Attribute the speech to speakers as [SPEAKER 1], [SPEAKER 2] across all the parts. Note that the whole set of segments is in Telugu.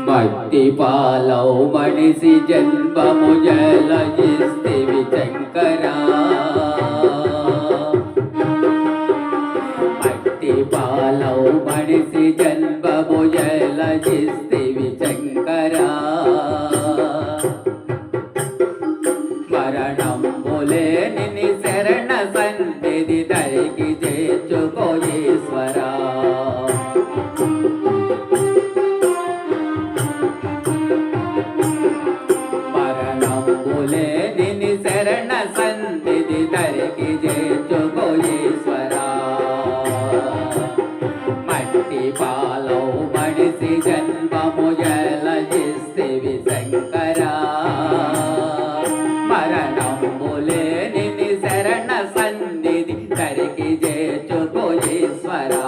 [SPEAKER 1] మట్టి పాలౌ మనిషి జన్మము జలయిస్తివి శంకరా. మట్టి పాలౌ మనిషి జన్మము జలయిస్తివి శంకరా. మరణంబులే నిని శరణ సన్నిధి దరికి చేర్చుకో ఈశ్వరా. మరణంబులే నిని శరణ సన్నిధి దరికి చేర్చుకో ఈశ్వరా. మట్టి పాలౌ మనిషి జన్మము జలయిస్తివి శంకరా. మరణంబులే నిని శరణ సన్నిధి దరికి చేర్చుకో ఈశ్వరా.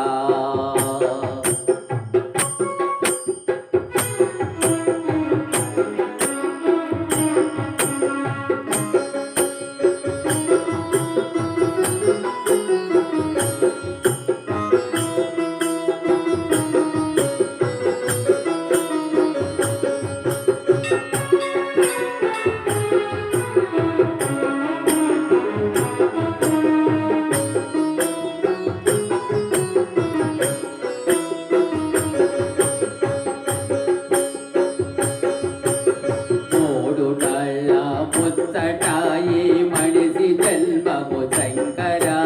[SPEAKER 1] ముచ్చటాయి మనిషి జన్మము శంకరా.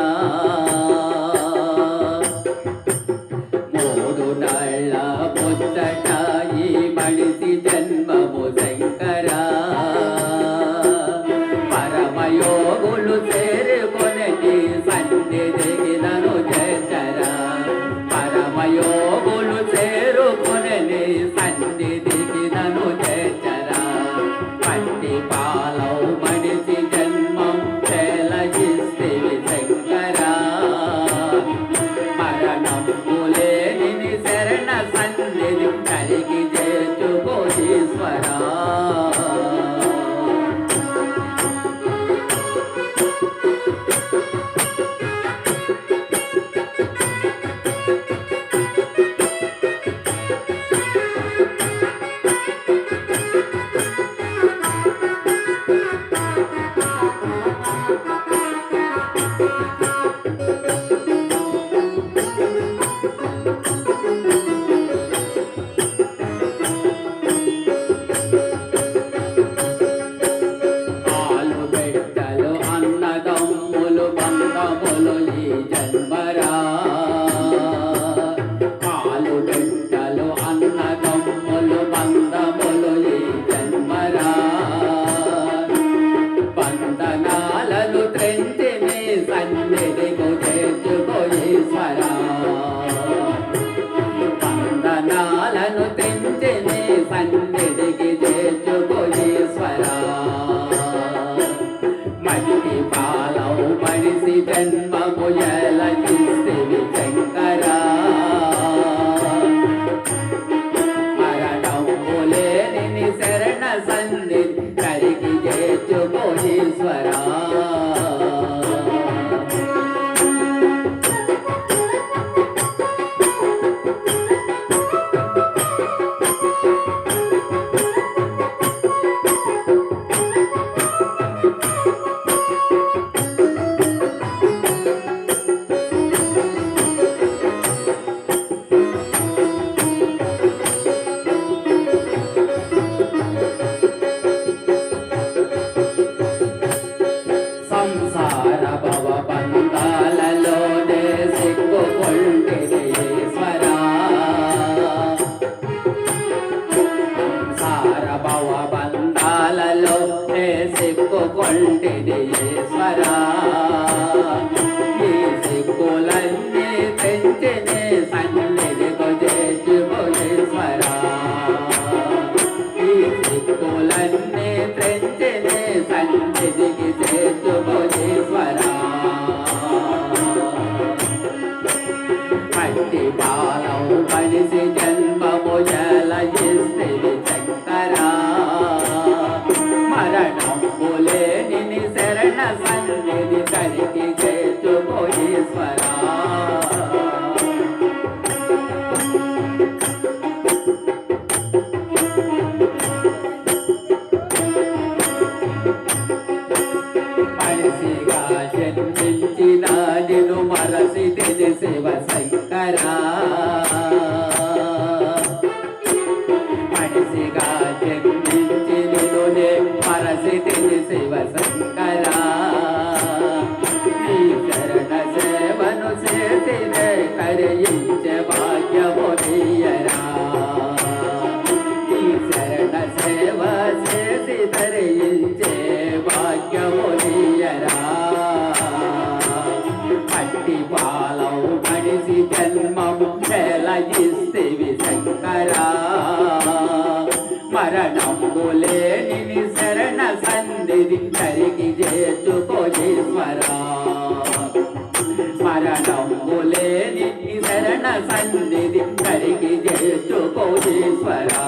[SPEAKER 1] మూడు నళ్ళ ముచ్చటాయి మనిషి జన్మము శంకరా. పరమయోగులు చేరుకొని నీ సన్నిధికి నన్ను చేర్చరా. పరమయోగులు చేరుకొని నీ సన్నిధికి నన్ను చేర్చరా. మట్టి పాలౌ మనిషి జన్మం జలయిస్తివి శంకరా. మరణంబులే నిని శరణ సన్నిధి దరికి చేర్చుకో ఈశ్వరా. బంధములు ఈ జన్మరా. కాలు బిడ్డలు అన్నదమ్ములు బంధములు ఈ జన్మరా. బంధనాలను త్రెంచి నీ సన్నిధికి చేర్చుకో ఈశ్వరా. బంధనాలను త్రెంచి నీ సన్నిధికి చేర్చుకో ఈశ్వరా. మట్టి పాలౌ మనిషి జన్మము జలయిస్తివి శంకరా. మరణంబులే నిని శరణ సన్నిధి దరికి చేర్చుకో ఈశ్వరా. మరణంబులేని నీ శరణ సన్నిధి కరికి చేర్చుకో ఈశ్వరా మరణంబులేని నీ శరణ సన్నిధి కరికి చేర్చుకో ఈశ్వరా